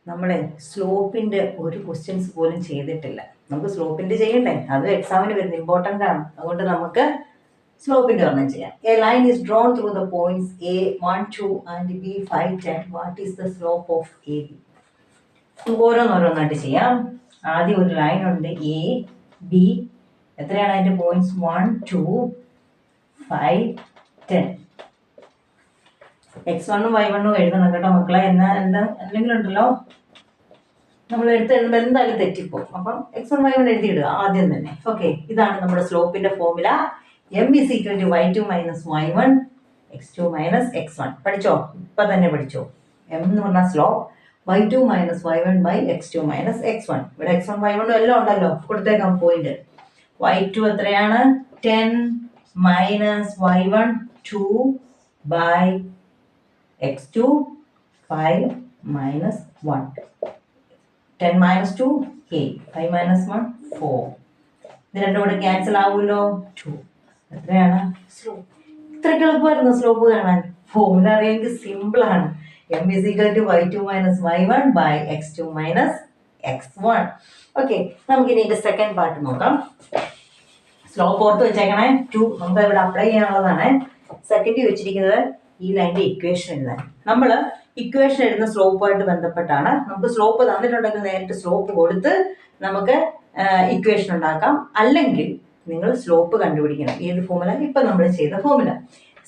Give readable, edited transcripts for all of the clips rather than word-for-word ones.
നമ്മളെ സ്ലോപ്പിന്റെ ഒരു ക്വസ്റ്റ്യൻസ് പോലും ചെയ്തിട്ടില്ല. നമുക്ക് സ്ലോപ്പിന്റെ ചെയ്യണ്ടേ, അത് എക്സാമിന് വരുന്ന ഇമ്പോർട്ടൻ്റ് ആണ്. അതുകൊണ്ട് നമുക്ക് സ്ലോപ്പിന്റെ ഒരെണ്ണം ചെയ്യാം. A line is drawn through the points A 1 2 and B 5 10. What is the slope of A B? നമുക്ക് ഓരോന്നോരോന്നായിട്ട് ചെയ്യാം. ആദ്യം ഒരു ലൈൻ ഉണ്ട് എ ബി. എത്രയാണ് അതിന്റെ പോയിന്റ്സ്? 1 2 5 10. x1 y1 എഴുതണം കേട്ടോ മക്കളെ. എന്തെങ്കിലും ഉണ്ടല്ലോ നമ്മൾ എഴുതുമ്പോൾ എന്തായാലും തെറ്റിപ്പോകും. അപ്പം x1 y1 എഴുതിയിടുക ആദ്യം തന്നെ. ഓക്കെ, ഇതാണ് നമ്മുടെ സ്ലോപ്പിന്റെ formula. m is equal to y2 minus y1 x2 minus x1. പഠിച്ചോ? ഇപ്പൊ തന്നെ പഠിച്ചോ. m എന്ന് പറഞ്ഞാൽ slope, y2 minus y1 by x2 minus x1. ഇവിടെ x1 y1 എല്ലാം ഉണ്ടല്ലോ, കൊടുത്തേക്കാം പോയിന്റ്. y2 എത്രയാണ്? 10 minus y1 2 by x2 5 minus 1. 10 minus 2 8. 5 minus 1 4. ഇത് രണ്ടും കൂടെ ക്യാൻസൽ ആവുമല്ലോ. 2. എത്രയാണ് സ്ലോപ്പ്? ഇത്രയ്ക്ക് എളുപ്പമായിരുന്നു സ്ലോപ്പ് കാണാൻ. ഫോർമുല അറിയാമെങ്കിൽ സിമ്പിൾ ആണ്. m is equal to y2 minus y1 by x2 minus x1. Okay, നമുക്കിനി ഇതിന്റെ സെക്കൻഡ് പാർട്ട് നോക്കാം. സ്ലോപ്പ് ഓർത്ത് വെച്ചേക്കണേ. 2 നമുക്ക് ഇവിടെ അപ്ലൈ ചെയ്യാനുള്ളതാണ്. സെക്കൻഡ് വെച്ചിരിക്കുന്നത് ഈ ലൈൻ്റെ ഇക്വേഷൻ എഴുതാൻ. നമ്മൾ ഇക്വേഷൻ എഴുതുന്ന സ്ലോപ്പുമായിട്ട് ബന്ധപ്പെട്ടാണ്. നമുക്ക് സ്ലോപ്പ് തന്നിട്ടുണ്ടെങ്കിൽ നേരിട്ട് സ്ലോപ്പ് കൊടുത്ത് നമുക്ക് ഇക്വേഷൻ ഉണ്ടാക്കാം. അല്ലെങ്കിൽ നിങ്ങൾ സ്ലോപ്പ് കണ്ടുപിടിക്കണം. ഏത് ഫോർമുല? ഇപ്പൊ നമ്മൾ ചെയ്ത ഫോർമുല.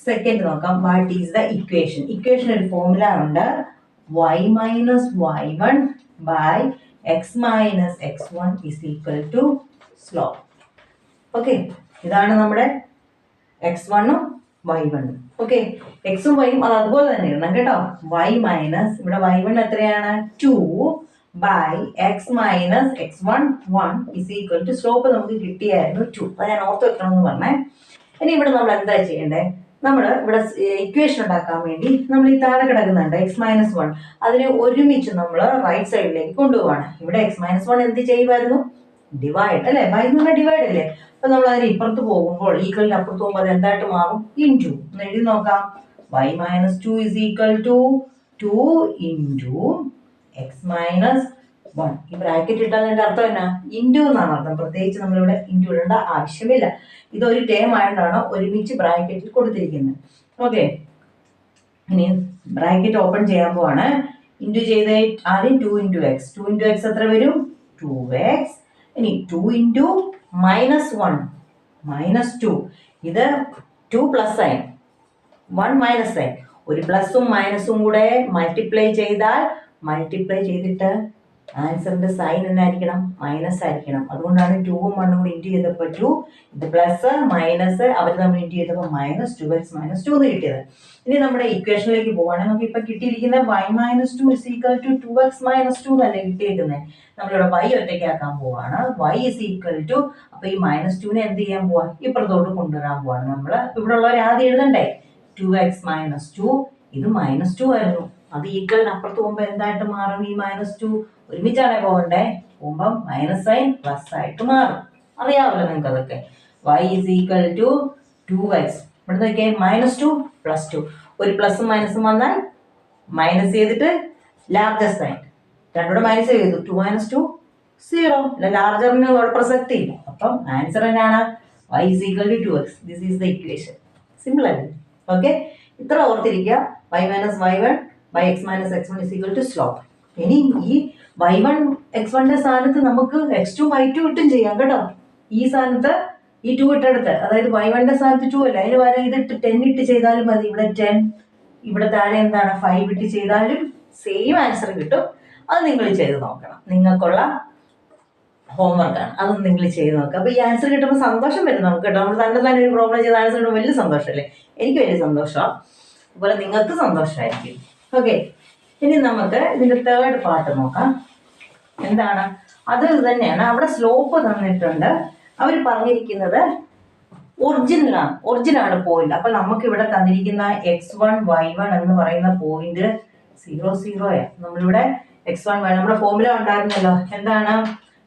സെക്കൻഡ് നോക്കാം. What is the equation? Equation ഒരു ഫോർമുല ഉണ്ട്. y minus y1 by x minus x1 is equal to slope. Okay, ഇതാണ് നമ്മുടെ x1ഉം y1. ഓക്കെ, എക്സും വൈയും അത് അതുപോലെ തന്നെ ഇടണം കേട്ടോ. y മൈനസ് ഇവിടെ y1 എത്രയാണ്? 2 by x minus x1 1 is equal to slope നമുക്ക് കിട്ടിയായിരുന്നു 2. അത് ഞാൻ ഓർത്ത് വെക്കണം എന്ന് പറഞ്ഞേ. ഇനി ഇവിടെ നമ്മൾ എന്താ ചെയ്യേണ്ടത്? നമ്മൾ ഇവിടെ ഇക്വേഷൻ ഉണ്ടാക്കാൻ വേണ്ടി നമ്മൾ ഈ താഴെ കിടക്കുന്നുണ്ട് എക്സ് മൈനസ് 1, അതിനെ ഒരുമിച്ച് നമ്മൾ റൈറ്റ് സൈഡിലേക്ക് കൊണ്ടുപോവാണ്. ഇവിടെ എക്സ് മൈനസ് 1 എന്ത് ചെയ്യുമായിരുന്നു? ഡിവൈഡ് അല്ലേ? ബൈ എന്ന് പറഞ്ഞാൽ ഡിവൈഡ് അല്ലേ? അപ്പൊ നമ്മൾ അതിന് ഇപ്പുറത്ത് പോകുമ്പോൾ ഈക്വലിന് അപ്പുറത്ത് പോകുമ്പോൾ അത് എന്തായിട്ട് മാറും? ഇൻറ്റു. ഒന്ന് എഴുതി നോക്കാം. y minus 2 is equal to 2 into x minus 1. ഈ ബ്രാക്കറ്റ് ഇട്ടതിന്റെ അർത്ഥം എന്നാ? ഇൻറ്റു എന്നാണ് അർത്ഥം. പ്രത്യേകിച്ച് നമ്മളിവിടെ ഇൻറ്റു ഇടേണ്ട ആവശ്യമില്ല. ഇതൊരു ടേം ആയതുകൊണ്ടാണ് ഒരുമിച്ച് ബ്രാക്കറ്റിൽ കൊടുത്തിരിക്കുന്നത്. ഓക്കെ, ഇനി ബ്രാക്കറ്റ് ഓപ്പൺ ചെയ്യാൻ പോവാണ്. ഇൻറ്റു ചെയ്ത ആദ്യം 2 ഇൻറ്റു എക്സ്. 2 ഇൻറ്റു എക്സ് എത്ര വരും? 2x. ഇനി 2 ഇൻറ്റു മൈനസ് 1 മൈനസ് 2. ഇത് 2 പ്ലസ് സൈൻ 1 മൈനസ് സൈൻ. ഒരു പ്ലസും മൈനസും കൂടെ മൾട്ടിപ്ലൈ ചെയ്തിട്ട് ആൻസറിന്റെ സൈൻ എന്നായിരിക്കണം? മൈനസ് ആയിരിക്കണം. അതുകൊണ്ടാണ് 2ഉം 1ഉം കൂടി ഇൻറ്റു ചെയ്തപ്പോൾ 2, ഇത് പ്ലസ് മൈനസ് അവർ നമ്മൾ ഇൻറ്റു ചെയ്തപ്പോൾ മൈനസ് 2x മൈനസ് 2 എന്ന് കിട്ടിയത്. ഇനി നമ്മുടെ ഇക്വേഷനിലേക്ക് പോവുകയാണെങ്കിൽ നമുക്ക് ഇപ്പൊ കിട്ടിയിരിക്കുന്ന y minus 2 is equal to 2x minus 2 എന്നല്ലേ കിട്ടിയിരിക്കുന്നത്. നമ്മളിവിടെ y ഒറ്റയ്ക്കാക്കാൻ പോവാണ്. y ഇസ് ഈക്വൽ ടു, അപ്പൊ ഈ മൈനസ് 2നെ എന്ത് ചെയ്യാൻ പോവാ? ഇപ്പുറത്തോട്ട് കൊണ്ടുവരാൻ പോവാണ് നമ്മൾ. ഇവിടെ ഉള്ളവർ ആദ്യം എഴുതണ്ടേ? 2x minus 2. ഇത് മൈനസ് 2 ആയിരുന്നു. അത് ഈക്വലിന് അപ്പുറത്ത് പോകുമ്പോൾ എന്തായിട്ട് മാറും? ഈ മൈനസ് 2 ഒരുമിച്ചാണേ പോകണ്ടേ? പോകുമ്പം മൈനസ് സൈൻ പ്ലസ് ആയിട്ട് മാറും. അറിയാമല്ലോ നിങ്ങൾക്ക് അതൊക്കെ. y is equal to 2x. ഇവിടെ നോക്കിയേ, മൈനസ് 2 പ്ലസ് 2. ഒരു പ്ലസും മൈനസും വന്നാൽ മൈനസ് ചെയ്തിട്ട് ലാർജർ സൈൻ, രണ്ടൂടെ മൈനസ് ചെയ്തു. 2 മൈനസ് 2 0. ലാർജറിന് പ്രസക്തി ഇല്ല. അപ്പം ആൻസർ എന്നാണ്? y is equal to 2x. This is the equation. Simple അല്ലേ? ഓക്കെ, ഇത്ര ഓർത്തിരിക്കുക. y minus y1 by x minus x1 is equal to slope. ഇനി ഈ y1 x1ന്റെ സ്ഥാനത്ത് നമുക്ക് x2 y2 ഇട്ടും ചെയ്യാം കേട്ടോ. ഈ സ്ഥാനത്ത് ഈ 2 ഇട്ടെടുത്ത്, അതായത് y1ന്റെ സ്ഥാനത്ത് 2 അല്ല, അതിന് പകരം ഇതിട്ട് 10 ഇട്ട് ചെയ്താലും മതി. ഇവിടെ 10, ഇവിടെ താഴെ എന്താണ് 5 ഇട്ട് ചെയ്താലും സെയിം ആൻസർ കിട്ടും. അത് നിങ്ങൾ ചെയ്ത് നോക്കണം. നിങ്ങൾക്കുള്ള ഹോംവർക്കാണ്. അതൊന്നും നിങ്ങൾ ചെയ്ത് നോക്കുക. അപ്പൊ ഈ ആൻസർ കിട്ടുമ്പോൾ സന്തോഷം വരും നമുക്ക് കേട്ടോ. നമ്മൾ തന്നെ ഒരു പ്രോബ്ലം ചെയ്ത ആൻസർ കിട്ടുമ്പോൾ വലിയ സന്തോഷമല്ലേ? എനിക്ക് വലിയ സന്തോഷമാണ്. അതുപോലെ നിങ്ങൾക്ക് സന്തോഷമായിരിക്കും. ഓക്കെ, ഇനി നമുക്ക് ഇതിന്റെ തേർഡ് പാർട്ട് നോക്കാം. എന്താണ് അത്? തന്നെയാണ്. അവിടെ സ്ലോപ്പ് തന്നിട്ടുണ്ട്. അവർ പറഞ്ഞിരിക്കുന്നത് ഒറിജിനാണ് പോയിന്റ്. അപ്പൊ നമുക്ക് ഇവിടെ തന്നിരിക്കുന്ന x1 y1 എന്ന് പറയുന്ന പോയിന്റ് 0 0. നമ്മളിവിടെ x1 നമ്മുടെ ഫോർമുല ഉണ്ടായിരുന്നല്ലോ. എന്താണ്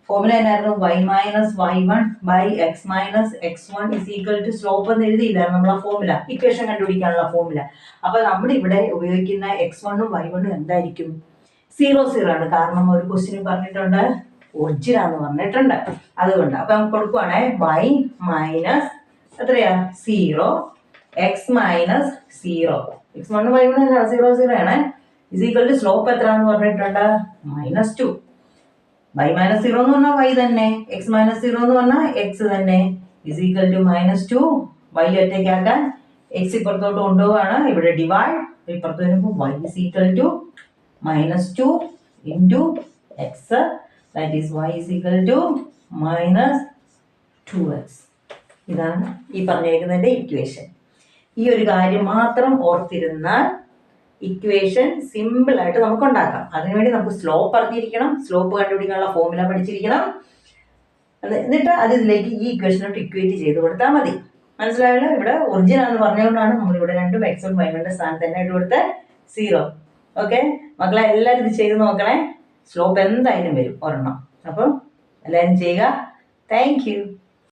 ഫോർമുല? എന്നായിരുന്നു? y minus y1 by x minus x1 is equal to slope എന്ന് എഴുതിയില്ലായിരുന്നു നമ്മൾ ആ ഫോർമുല, ഇക്വേഷൻ കണ്ടുപിടിക്കാനുള്ള ഫോർമുല. അപ്പൊ നമ്മൾ ഇവിടെ ഉപയോഗിക്കുന്ന x1ഉം y1ഉം എന്തായിരിക്കും? 0 ആണ്. കാരണം ഒരു ക്വസ്റ്റ്യൻ പറഞ്ഞിട്ടുണ്ട് ഒറിജിനാന്ന് പറഞ്ഞിട്ടുണ്ട്. അതുകൊണ്ട് അപ്പൊ നമുക്ക് കൊടുക്കുവാണേ y മൈനസ് എത്രയാ 0 x മൈനസ് 0 x1 y1 0 0 ആണ് ഇസ് ഈക്വൽ ടു സ്ലോപ്പ് എത്രയാന്ന് പറഞ്ഞിട്ടുണ്ട് -2. y മൈനസ് 0 എന്ന് പറഞ്ഞാൽ y തന്നെ, x മൈനസ് 0 എന്ന് പറഞ്ഞാൽ x തന്നെ ഇസ് ഈക്വൽ ടു -2. y ഒറ്റയ്ക്കാക്കാൻ x ഇപ്പുറത്തോട്ട് കൊണ്ടുപോവാണ്. ഇവിടെ ഡിവൈഡ്, ഇപ്പുറത്ത് വരുമ്പോൾ y is equal to -2 into x, that is y is equal to -2x. ഇതാണ് ഈ പറഞ്ഞേക്കുന്നതിൻ്റെ ഇക്വേഷൻ. ഈ ഒരു കാര്യം മാത്രം ഓർത്തിരുന്നാൽ ഇക്വേഷൻ സിമ്പിളായിട്ട് നമുക്ക് ഉണ്ടാക്കാം. അതിനുവേണ്ടി നമുക്ക് സ്ലോപ്പ് അറിഞ്ഞിരിക്കണം, സ്ലോപ്പ് കണ്ടുപിടിക്കാനുള്ള ഫോർമുല പഠിച്ചിരിക്കണം. എന്നിട്ട് അത് ഇതിലേക്ക് ഈ ഇക്വേഷനോട്ട് ഇക്വേറ്റ് ചെയ്ത് കൊടുത്താൽ മതി. മനസ്സിലായല്ലോ? ഇവിടെ ഒറിജിനാന്ന് പറഞ്ഞുകൊണ്ടാണ് നമ്മളിവിടെ രണ്ടും x1 y1 സ്ഥാനത്ത് തന്നെ ഇട്ട് കൊടുത്ത് 0. ഓക്കെ മക്കളെ, എല്ലാവരും ഇത് ചെയ്ത് നോക്കണേ. സ്ലോപ്പ് എന്തായാലും വരും ഒരെണ്ണം. അപ്പം എല്ലാവരും ചെയ്യുക. Thank you.